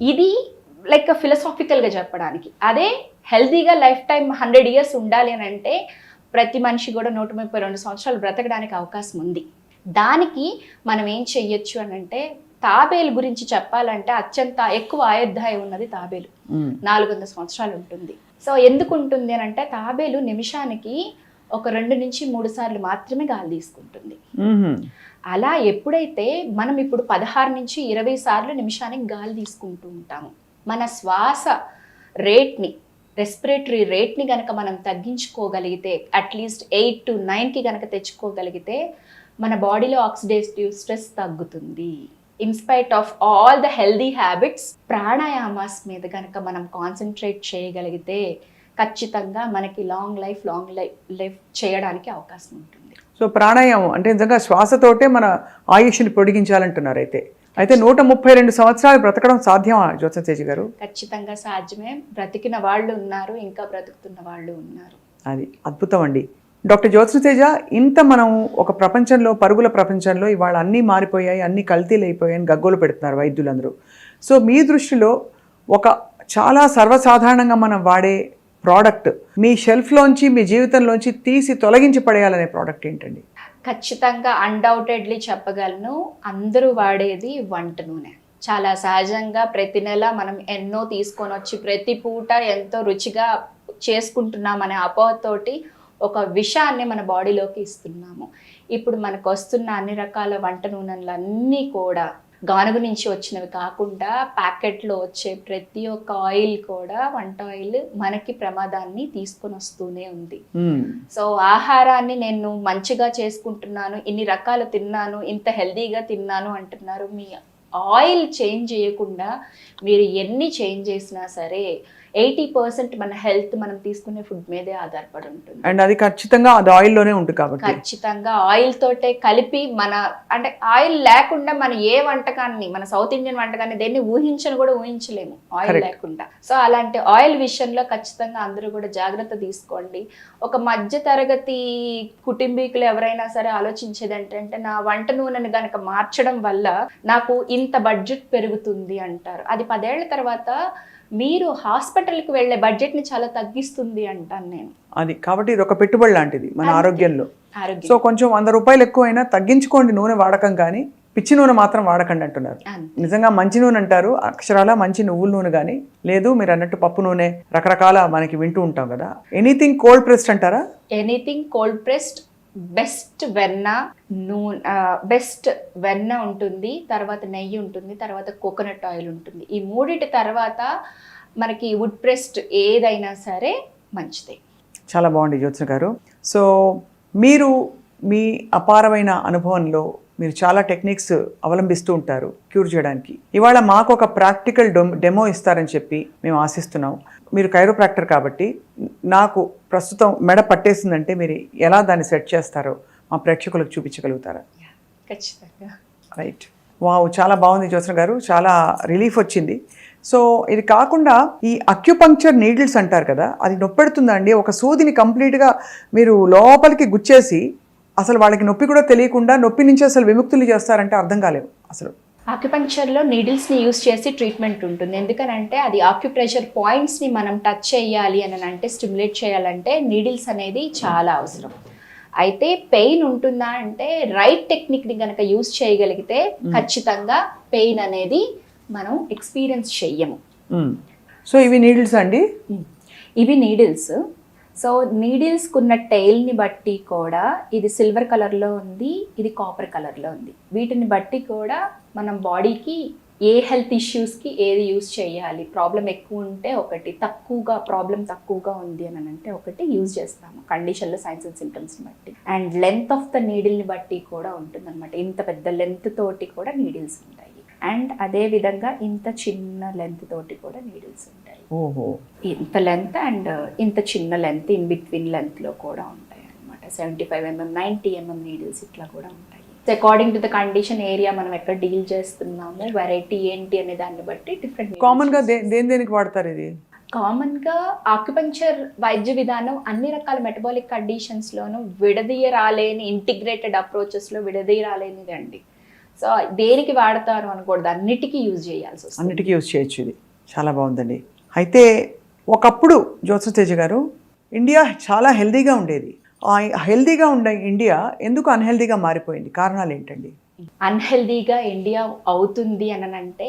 ఇది లైక్ ఫిలసాఫికల్గా చెప్పడానికి. అదే హెల్తీగా లైఫ్ టైం 100 years ఉండాలి అని అంటే ప్రతి మనిషి కూడా 132 సంవత్సరాలు బ్రతకడానికి అవకాశం ఉంది. దానికి మనం ఏం చెయ్యొచ్చు అని అంటే, తాబేలు గురించి చెప్పాలంటే అత్యంత ఎక్కువ ఆయుర్దాయం ఉన్నది తాబేలు. 400 సంవత్సరాలు ఉంటుంది. సో ఎందుకు ఉంటుంది అని అంటే, తాబేలు నిమిషానికి ఒక 2 నుంచి 3 సార్లు మాత్రమే గాలి తీసుకుంటుంది. అలా ఎప్పుడైతే మనం ఇప్పుడు 16 నుంచి 20 సార్లు నిమిషానికి గాలి తీసుకుంటూ ఉంటాము, మన శ్వాస రేట్ని, రెస్పిరేటరీ రేట్ని కనుక మనం తగ్గించుకోగలిగితే, అట్లీస్ట్ 8 to 9కి కనుక తెచ్చుకోగలిగితే మన బాడీలో ఆక్సిడేటివ్ స్ట్రెస్ తగ్గుతుంది. In spite of all the healthy habits, pranayamas మీద కనుక మనం కాన్సన్ట్రేట్ చేయగలిగితే ఖచ్చితంగా మనకి లాంగ్ లైఫ్ చేయడానికి అవకాశం ఉంటుంది. సో ప్రాణాయామం అంటే నిజంగా శ్వాసతోటే మన ఆయుష్ని పొడిగించాలంటున్నారు. అయితే 132 సంవత్సరాలు బ్రతకడం సాధ్యమా జ్యోత్స్న తేజ గారు? ఖచ్చితంగా సాధ్యమే. బ్రతికిన వాళ్ళు ఉన్నారు, ఇంకా బ్రతుకుతున్న వాళ్ళు ఉన్నారు. అది అద్భుతం అండి. డాక్టర్ జ్యోత్స్న తేజ, ఇంత మనం ఒక ప్రపంచంలో, పరుగుల ప్రపంచంలో ఇవాళ అన్నీ మారిపోయాయి, అన్నీ కల్తీలు అయిపోయాయని గగ్గోలు పెడుతున్నారు వైద్యులందరూ. సో మీ దృష్టిలో ఒక చాలా సర్వసాధారణంగా మనం వాడే ప్రోడక్ట్ మీ షెల్ఫ్లోంచి, మీ జీవితంలోంచి తీసి తొలగించి పడేయాలనే ప్రోడక్ట్ ఏంటండి? ఖచ్చితంగా అన్డౌటెడ్లీ చెప్పగలను, అందరూ వాడేది వంట నూనె. చాలా సహజంగా ప్రతి నెల మనం ఎన్నో తీసుకొని వచ్చి ప్రతి పూట ఎంతో రుచిగా చేసుకుంటున్నామనే అపోహతోటి ఒక విషాన్ని మన బాడీలోకి ఇస్తున్నాము. ఇప్పుడు మనకు వస్తున్న అన్ని రకాల వంట నూనెలన్నీ కూడా గానుగు నుంచి వచ్చినవి కాకుండా ప్యాకెట్లో వచ్చే ప్రతి ఒక్క ఆయిల్ కూడా, వంట ఆయిల్ మనకి ప్రమాదాన్ని తీసుకొని వస్తూనే ఉంది. సో ఆహారాన్ని నేను మంచిగా చేసుకుంటున్నాను, ఇన్ని రకాలు తిన్నాను, ఇంత హెల్దీగా తిన్నాను అంటున్నారు. మీ ఆయిల్ చేంజ్ చేయకుండా మీరు ఎన్ని చేంజ్ చేసినా సరే 80% మన హెల్త్ మనం తీసుకునే ఫుడ్ మీదే ఆధారపడి ఉంటుంది. అండ్ అది ఖచ్చితంగా అది ఆయిల్లోనే ఉంటుంది కాబట్టి ఖచ్చితంగా ఆయిల్ తోటే కలిపి అంటే ఆయిల్ లేకుండా మన ఏ వంటకాన్ని, మన సౌత్ ఇండియన్ వంటకాన్ని దేన్ని ఊహించలేము ఆయిల్ లేకుండా. సో అలాంటి ఆయిల్ విషయంలో ఖచ్చితంగా అందరూ కూడా జాగ్రత్త తీసుకోండి. ఒక మధ్య తరగతి కుటుంబీకులు ఎవరైనా సరే ఆలోచించేది ఏంటంటే, నా వంట నూనెని కనుక మార్చడం వల్ల నాకు ఇంత బడ్జెట్ పెరుగుతుంది అంటారు. అది 10 ఏళ్ల తర్వాత మీరు హాస్పిటల్కి వెళ్ళే బడ్జెట్ని చాలా తగ్గిస్తుంది అంటాను నేను. అది కాబట్టి ఇది ఒక పెట్టుబడి లాంటిది మన ఆరోగ్యంలో. సో కొంచెం 100 రూపాయలు ఎక్కువైనా తగ్గించుకోండి నూనె వాడకం, కానీ పిచ్చి నూనె మాత్రం వాడకండి అంటున్నారు. నిజంగా మంచి నూనె అంటారు, అక్షరాల మంచి నువ్వుల నూనె కానీ లేదు, మీరు అన్నట్టు పప్పు నూనె, రకరకాల మనకి వింటూ ఉంటాం కదా. ఎనీథింగ్ కోల్డ్ ప్రెస్డ్ అంటారా? ఎనీథింగ్ కోల్డ్ ప్రెస్డ్, బెస్ట్ వెన్న ఉంటుంది, తర్వాత నెయ్యి ఉంటుంది, తర్వాత కోకోనట్ ఆయిల్ ఉంటుంది. ఈ మూడిటి తర్వాత మనకి వుడ్ ప్రెస్డ్ ఏదైనా సరే మంచిదే. చాలా బాగుంది జ్యోత్స్న గారు. సో మీరు మీ అపారమైన అనుభవంలో మీరు చాలా టెక్నిక్స్ అవలంబిస్తూ ఉంటారు క్యూర్ చేయడానికి. ఇవాళ మాకు ఒక ప్రాక్టికల్ డెమో ఇస్తారని చెప్పి మేము ఆశిస్తున్నాం. మీరు కైరోప్రాక్టర్ కాబట్టి నాకు ప్రస్తుతం మెడ పట్టేసిందంటే మీరు ఎలా దాన్ని సెట్ చేస్తారో మా ప్రేక్షకులకు చూపించగలుగుతారా? ఖచ్చితంగా. రైట్. వావ్, చాలా బాగుంది జ్యోత్స్న గారు, చాలా రిలీఫ్ వచ్చింది. సో ఇది కాకుండా ఈ అక్యుపంక్చర్ నీడిల్స్ అంటారు కదా, అది నొప్పెడుతుందా అండి? ఒక సూదిని కంప్లీట్గా మీరు లోపలికి గుచ్చేసి అసలు వాళ్ళకి నొప్పి కూడా తెలియకుండా నొప్పి నుంచి అసలు విముక్తులు చేస్తారంటే అర్థం కాలేవు అసలు. ఆక్యుపంక్చర్లో నీడిల్స్ని యూస్ చేసి ట్రీట్మెంట్ ఉంటుంది. ఎందుకనంటే అది ఆక్యుప్రెషర్ పాయింట్స్ని మనం టచ్ చేయాలి అని అంటే, స్టిమ్యులేట్ చేయాలంటే నీడిల్స్ అనేది చాలా అవసరం. అయితే పెయిన్ ఉంటుందా అంటే, రైట్ టెక్నిక్ని కనుక యూస్ చేయగలిగితే ఖచ్చితంగా పెయిన్ అనేది మనం ఎక్స్పీరియన్స్ చెయ్యము. సో ఇవి నీడిల్స్ అండి? ఇవి నీడిల్స్. సో నీడిల్స్కున్న టెయిల్ని బట్టి కూడా ఇది సిల్వర్ కలర్లో ఉంది, ఇది కాపర్ కలర్లో ఉంది. వీటిని బట్టి కూడా మనం బాడీకి ఏ హెల్త్ ఇష్యూస్కి ఏది యూజ్ చేయాలి, ప్రాబ్లం ఎక్కువ ఉంటే ఒకటి, ప్రాబ్లం తక్కువగా ఉంది అని అంటే ఒకటి యూజ్ చేస్తాము కండిషన్లో, సైన్స్ అండ్ సిమ్టమ్స్ని బట్టి. అండ్ లెంత్ ఆఫ్ ద నీడిల్ని బట్టి కూడా ఉంటుంది అనమాట. ఇంత పెద్ద లెంత్ తోటి కూడా నీడిల్స్ ఉంటాయి, అండ్ అదే విధంగా ఇంత చిన్న లెంత్ తోటి కూడా నీడిల్స్ ఉంటాయి. ఇంత లెంత్ అండ్ ఇంత చిన్న లెంత్, ఇన్ బిట్వీన్ లెంత్లో కూడా ఉంటాయి అనమాట. 75 mm, 90 mm నీడిల్స్ ఇట్లా కూడా ఉంటాయి. According to the condition, area మనం ఎక్కడ డీల్ చేస్తున్నాము, వెరైటీ ఏంటి అనే దాన్ని బట్టి డిఫరెంట్. కామన్గా దేనికి వాడతారు ఇది? కామన్గా ఆక్యుపంక్చర్ వైద్య విధానం అన్ని రకాల మెటబాలిక్ కండిషన్స్లోనూ విడదీయరాలేని, ఇంటిగ్రేటెడ్ అప్రోచెస్లో విడదీయరాలేనిది అండి. సో దేనికి వాడతారు అనకూడదు, అన్నిటికీ యూజ్ చేయాల్సి వస్తుంది. అన్నిటికీ యూజ్ చేయొచ్చు. ఇది చాలా బాగుందండి. అయితే ఒకప్పుడు జ్యోత్స్న తేజ గారు ఇండియా చాలా హెల్దీగా ఉండేది. ఆ హెల్దీగా ఉండే ఇండియా ఎందుకు అన్హెల్దీగా మారిపోయింది? కారణాలు ఏంటండి? అన్హెల్దీగా ఇండియా అవుతుంది అంటే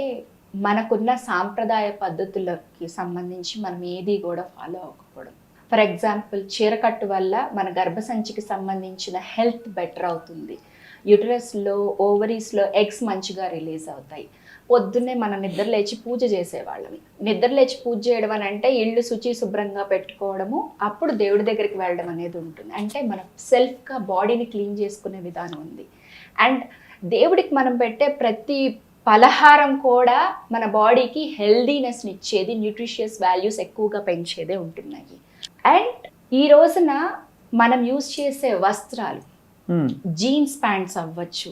మనకున్న సాంప్రదాయ పద్ధతులకి సంబంధించి మనం ఏది కూడా ఫాలో అవ్వకపోవడం. ఫర్ ఎగ్జాంపుల్, చీరకట్టు వల్ల మన గర్భసంచికి సంబంధించిన హెల్త్ బెటర్ అవుతుంది. యూటరస్లో, ఓవరీస్లో ఎగ్స్ మంచిగా రిలీజ్ అవుతాయి. పొద్దున్నే మనం నిద్ర లేచి పూజ చేసేవాళ్ళమి. నిద్ర లేచి పూజ చేయడం అని అంటే ఇళ్ళు శుచి శుభ్రంగా పెట్టుకోవడము, అప్పుడు దేవుడి దగ్గరికి వెళ్ళడం అనేది ఉంటుంది. అంటే మన సెల్ఫ్గా బాడీని క్లీన్ చేసుకునే విధానం ఉంది. అండ్ దేవుడికి మనం పెట్టే ప్రతి పలహారం కూడా మన బాడీకి హెల్దీనెస్ని ఇచ్చేది, న్యూట్రిషియస్ వాల్యూస్ ఎక్కువగా పెంచేదే ఉంటున్నాయి. అండ్ ఈ రోజున మనం యూజ్ చేసే వస్త్రాలు, జీన్స్ ప్యాంట్స్ అవ్వచ్చు,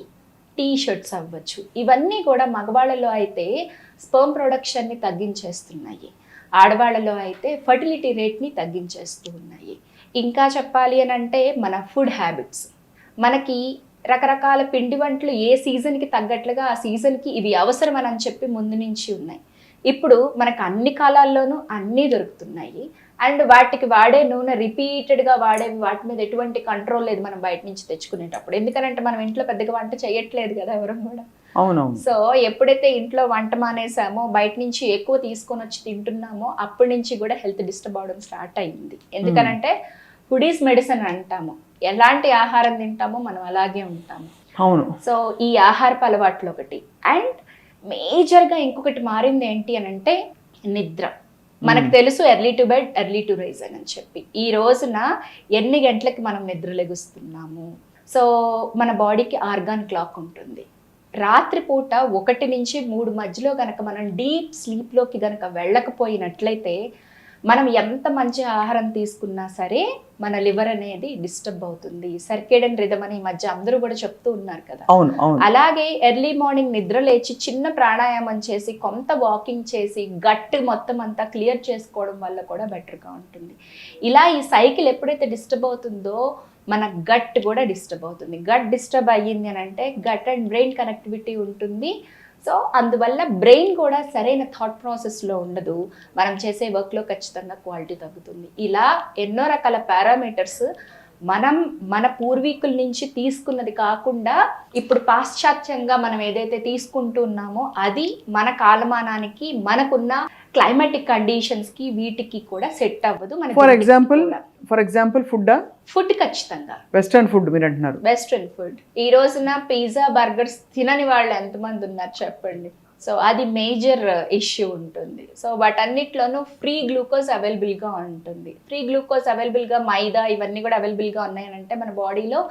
టీ షర్ట్స్ అవ్వచ్చు, ఇవన్నీ కూడా మగవాళ్ళలో అయితే స్పర్మ్ ప్రొడక్షన్ని తగ్గించేస్తున్నాయి, ఆడవాళ్ళలో అయితే ఫర్టిలిటీ రేట్ని తగ్గించేస్తూ ఉన్నాయి. ఇంకా చెప్పాలి అని అంటే మన ఫుడ్ హ్యాబిట్స్, మనకి రకరకాల పిండి వంటలు ఏ సీజన్కి తగ్గట్లుగా ఆ సీజన్కి ఇవి అవసరం అని చెప్పి ముందు నుంచి ఉన్నాయి. ఇప్పుడు మనకు అన్ని కాలాల్లోనూ అన్నీ దొరుకుతున్నాయి. అండ్ వాటికి వాడే నూనె రిపీటెడ్గా వాడేవి, వాటి మీద ఎటువంటి కంట్రోల్ లేదు మనం బయట నుంచి తెచ్చుకునేటప్పుడు. ఎందుకంటే మనం ఇంట్లో పెద్దగా వంట చేయట్లేదు కదా ఎవరం కూడా. అవునవును. సో ఎప్పుడైతే ఇంట్లో వంట మానేసామో, బయట నుంచి ఎక్కువ తీసుకొని వచ్చి తింటున్నామో, అప్పటి నుంచి కూడా హెల్త్ డిస్టర్బ్ అవడం స్టార్ట్ అయింది. ఎందుకనంటే ఫుడ్ ఈజ్ మెడిసిన్ అంటాము. ఎలాంటి ఆహారం తింటామో మనం అలాగే ఉంటాము. అవును. సో ఈ ఆహారపు అలవాట్లు ఒకటి. అండ్ మేజర్గా ఇంకొకటి మారింది ఏంటి అని అంటే నిద్ర. మనకు తెలుసు early to bed early to rise అని చెప్పి. ఈ రోజున ఎన్ని గంటలకి మనం నిద్ర లెగుస్తున్నాము? సో మన బాడీకి ఆర్గాన్ క్లాక్ ఉంటుంది. రాత్రిపూట 1 నుంచి 3 మధ్యలో కనుక మనం డీప్ స్లీప్లోకి కనుక వెళ్ళకపోయినట్లయితే మనం ఎంత మంచి ఆహారం తీసుకున్నా సరే మన లివర్ అనేది డిస్టర్బ్ అవుతుంది. సర్కేడియన్ రిథమ్ అని ఈ మధ్య అందరూ కూడా చెప్తూ ఉన్నారు కదా. అలాగే ఎర్లీ మార్నింగ్ నిద్ర లేచి చిన్న ప్రాణాయామం చేసి, కొంత వాకింగ్ చేసి, గట్ మొత్తం అంతా క్లియర్ చేసుకోవడం వల్ల కూడా బెటర్గా ఉంటుంది. ఇలా ఈ సైకిల్ ఎప్పుడైతే డిస్టర్బ్ అవుతుందో మన గట్ కూడా డిస్టర్బ్ అవుతుంది. గట్ డిస్టర్బ్ అయ్యింది అని అంటే గట్ అండ్ బ్రెయిన్ కనెక్టివిటీ ఉంటుంది. సో అందువల్ల బ్రెయిన్ కూడా సరైన థాట్ ప్రాసెస్లో ఉండదు. మనం చేసే వర్క్లో ఖచ్చితంగా క్వాలిటీ తగ్గుతుంది. ఇలా ఎన్నో రకాల పారామీటర్స్ మనం మన పూర్వీకుల నుంచి తీసుకున్నది కాకుండా ఇప్పుడు పాశ్చాత్యంగా మనం ఏదైతే తీసుకుంటూ ఉన్నామో అది మన కాలమానానికి, మనకున్న క్లైమాటిక్ కండిషన్స్కి వీటికి కూడా సెట్ అవ్వదు. ఫర్ ఎగ్జాంపుల్ ఫుడ్ ఖచ్చితంగా వెస్ట్రన్ ఫుడ్ మీరు అంటున్నారు. వెస్ట్రన్ ఫుడ్ ఈ రోజున పిజ్జా, బర్గర్స్ తినని వాళ్ళు ఎంతమంది ఉన్నారు చెప్పండి. సో అది మేజర్ ఇష్యూ ఉంటుంది. సో వాటన్నిటిలోనూ ఫ్రీ గ్లూకోజ్ అవైలబుల్గా ఉంటుంది. ఫ్రీ గ్లూకోజ్ అవైలబుల్గా మైదా ఇవన్నీ కూడా అవైలబుల్గా ఉన్నాయనంటే మన బాడీలో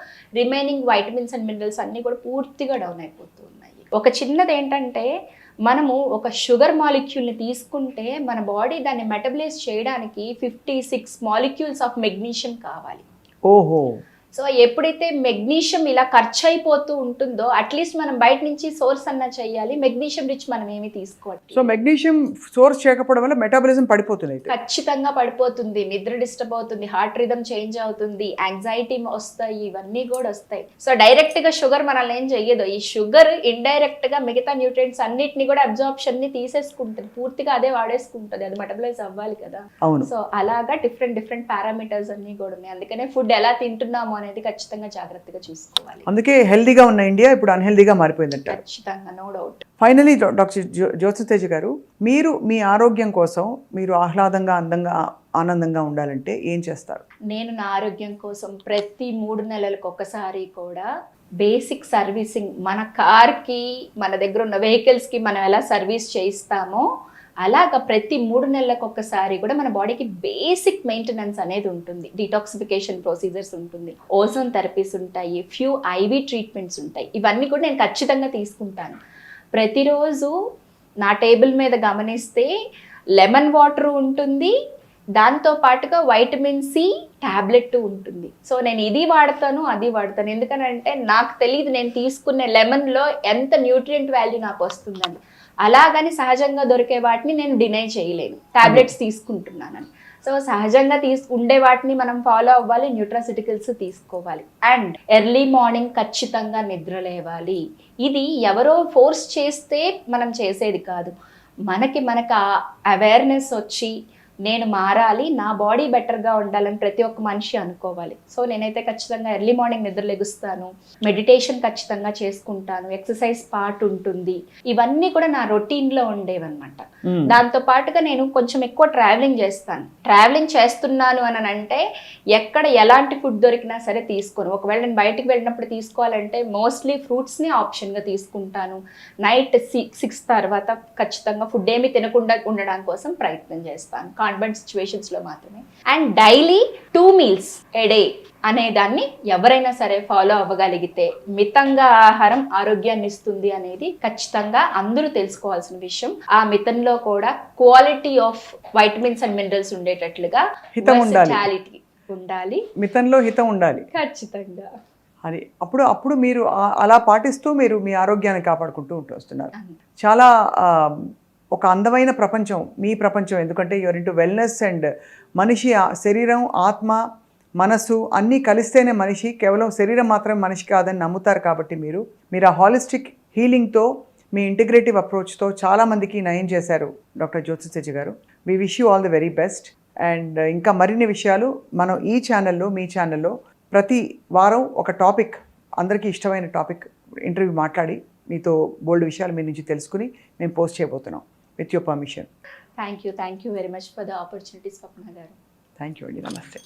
రిమైనింగ్ వైటమిన్స్ అండ్ మినరల్స్ అన్నీ కూడా పూర్తిగా డౌన్ అయిపోతూ ఉన్నాయి. ఒక చిన్నది ఏంటంటే మనము ఒక షుగర్ మాలిక్యూల్ని తీసుకుంటే మన బాడీ దాన్ని మెటబలైజ్ చేయడానికి 56 మాలిక్యూల్స్ ఆఫ్ మెగ్నీషియం కావాలి. ఓహో. సో ఎప్పుడైతే మెగ్నీషియం ఇలా ఖర్చు అయిపోతూ ఉంటుందో అట్లీస్ట్ మనం బయట నుంచి సోర్స్ అన్నా చేయాలి. మెగ్నీషియం రిచ్ మనం ఏమి తీసుకోవాలి. సో మెగ్నీషియం సోర్స్ చేయకపోవడం వల్ల మెటాబాలిజం పడిపోతుంది. ఖచ్చితంగా పడిపోతుంది. నిద్ర డిస్టర్బ్ అవుతుంది, హార్ట్ రిథమ్ చేంజ్ అవుతుంది, యాంగ్జైటీ వస్తాయి, ఇవన్నీ కూడా వస్తాయి. సో డైరెక్ట్ గా షుగర్ మనల్ని ఏం చెయ్యదు. ఈ షుగర్ ఇండైరెక్ట్ గా మిగతా న్యూట్రియంట్స్ అన్నిటిని కూడా అబ్జార్ప్షన్ ని తీసేసుకుంటుంది, పూర్తిగా అదే వాడేసుకుంటుంది. అది మెటబలైజ్ అవ్వాలి కదా. సో అలాగా డిఫరెంట్ పారామీటర్స్ అన్ని కూడా ఉన్నాయి. అందుకనే ఫుడ్ ఎలా తింటున్నాము అనేది ఖచ్చితంగా జాగ్రత్తగా చూసుకోవాలి. అందుకే హెల్దీగా ఉన్న ఇండియా ఇప్పుడు అన్హెల్దీగా మారిపోయిందంట. ఖచ్చితంగా, no doubt. Finally doctor Jyotsna Teja గారు, మీరు మీ ఆరోగ్యం కోసం మీరు ఆహ్లాదంగా, అందంగా, ఆనందంగా ఉండాలంటే ఏం చేస్తారు? నేను నా ఆరోగ్యం కోసం ప్రతి 3 నెలలకు ఒకసారి కూడా బేసిక్ సర్వీసింగ్, మన కార్కి, మన దగ్గర ఉన్న వెహికల్స్కి మనం ఎలా సర్వీస్ చేయిస్తామో అలాగా ప్రతి 3 నెలలకు ఒక్కసారి కూడా మన బాడీకి బేసిక్ మెయింటెనెన్స్ అనేది ఉంటుంది. డిటాక్సిఫికేషన్ ప్రొసీజర్స్ ఉంటుంది, ఓజోన్ థెరపీస్ ఉంటాయి, ఫ్యూ ఐవి ట్రీట్మెంట్స్ ఉంటాయి. ఇవన్నీ కూడా నేను ఖచ్చితంగా తీసుకుంటాను. ప్రతిరోజు నా టేబుల్ మీద గమనిస్తే లెమన్ వాటర్ ఉంటుంది, దాంతో పాటుగా వైటమిన్ సి ట్యాబ్లెట్ ఉంటుంది. సో నేను ఇది వాడతాను, అది వాడతాను. ఎందుకనంటే నాకు తెలియదు నేను తీసుకునే లెమన్లో ఎంత న్యూట్రియంట్ వాల్యూ నాకు వస్తుందని. అలాగని సహజంగా దొరికే వాటిని నేను డినై చేయలేను, టాబ్లెట్స్ తీసుకుంటున్నానని. సో సహజంగా ఉండే వాటిని మనం ఫాలో అవ్వాలి, న్యూట్రాసిటికల్స్ తీసుకోవాలి. అండ్ ఎర్లీ మార్నింగ్ ఖచ్చితంగా నిద్ర లేవాలి. ఇది ఎవరో ఫోర్స్ చేస్తే మనం చేసేది కాదు. మనకు అవేర్నెస్ వచ్చి నేను మారాలి, నా బాడీ బెటర్గా ఉండాలని ప్రతి ఒక్క మనిషి అనుకోవాలి. సో నేనైతే ఖచ్చితంగా ఎర్లీ మార్నింగ్ నిద్ర లెగుస్తాను, మెడిటేషన్ ఖచ్చితంగా చేసుకుంటాను, ఎక్సర్సైజ్ పార్ట్ ఉంటుంది. ఇవన్నీ కూడా నా రొటీన్లో ఉండేవన్నమాట. దాంతో పాటుగా నేను కొంచెం ఎక్కువ ట్రావెలింగ్ చేస్తాను. ట్రావెలింగ్ చేస్తున్నాను అని అంటే ఎక్కడ ఎలాంటి ఫుడ్ దొరికినా సరే తీసుకోను. ఒకవేళ నేను బయటికి వెళ్ళినప్పుడు తీసుకోవాలంటే మోస్ట్లీ ఫ్రూట్స్ని ఆప్షన్గా తీసుకుంటాను. నైట్ 6 తర్వాత ఖచ్చితంగా ఫుడ్ ఏమి తినకుండా ఉండడం కోసం ప్రయత్నం చేస్తాను, కాన్వెంట్ సిచ్యువేషన్స్లో మాత్రమే. And daily 2 meals a day అనే దాన్ని ఎవరైనా సరే ఫాలో అవ్వగలిగితే మితంగా ఆహారం ఆరోగ్యాన్ని ఇస్తుంది అనేది ఖచ్చితంగా అందరూ తెలుసుకోవాల్సిన విషయం. ఆ మితంలో కూడా quality of vitamins and minerals ఉండేటట్లుగా versatility ఉండాలి, మితంలో హితం ఉండాలి ఖచ్చితంగా. అది అప్పుడు మీరు అలా పాటిస్తూ మీరు మీ ఆరోగ్యాన్ని కాపాడుకుంటూ వస్తున్నారు. చాలా ఒక అందమైన ప్రపంచం మీ ప్రపంచం, ఎందుకంటే యువర్ ఇంటూ వెల్నెస్ అండ్ మనిషి శరీరం, ఆత్మ, మనసు అన్నీ కలిస్తేనే మనిషి, కేవలం శరీరం మాత్రమే మనిషి కాదని నమ్ముతారు. కాబట్టి మీరు ఆ హాలిస్టిక్ హీలింగ్తో, మీ ఇంటిగ్రేటివ్ అప్రోచ్తో చాలామందికి నయం చేశారు డాక్టర్ జ్యోత్స్న తేజ గారు. We wish you all the very best. And ఇంకా మరిన్ని విషయాలు మనం ఈ ఛానల్లో, మీ ఛానల్లో ప్రతి వారం ఒక టాపిక్, అందరికీ ఇష్టమైన టాపిక్ ఇంటర్వ్యూ మాట్లాడి మీతో బోల్డ్ విషయాలు మీ నుంచి తెలుసుకుని మేము పోస్ట్ చేయబోతున్నాం. With your permission. Thank you very much for the opportunities Swapna గారు. థ్యాంక్ యూ అండి. నమస్తే.